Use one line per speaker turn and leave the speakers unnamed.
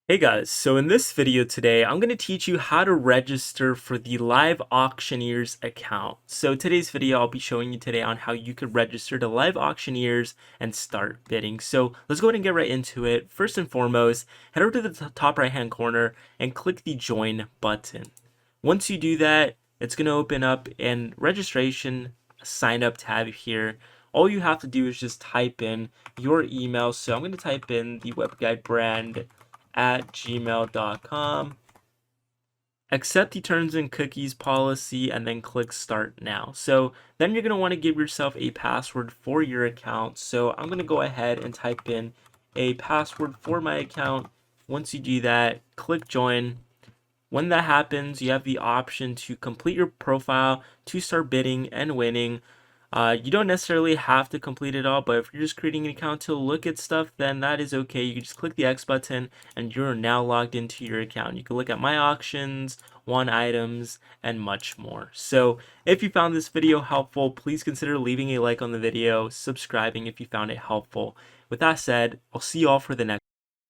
Hey guys, so in this video today, I'm going to teach you how to register for the Liveauctioneers account. So today's video, I'll be showing you today on how you could register to Liveauctioneers and start bidding. So let's go ahead and get right into it. First and foremost, head over to the top right hand corner and click the join button. Once you do that, it's going to open up an registration sign up tab here. All you have to do is just type in your email. So I'm going to type in the webguide brand at gmail.com. Accept the terms and cookies policy and then click start now. So then you're going to want to give yourself a password for your account. So I'm going to go ahead and type in a password for my account. Once you do that, click join. When that happens, you have the option to complete your profile to start bidding and winning. You don't necessarily have to complete it all, but if you're just creating an account to look at stuff, then that is okay. You can just click the X button and you're now logged into your account. You can look at my auctions, won items, and much more. So if you found this video helpful, please consider leaving a like on the video, subscribing if you found it helpful. With that said, I'll see you all for the next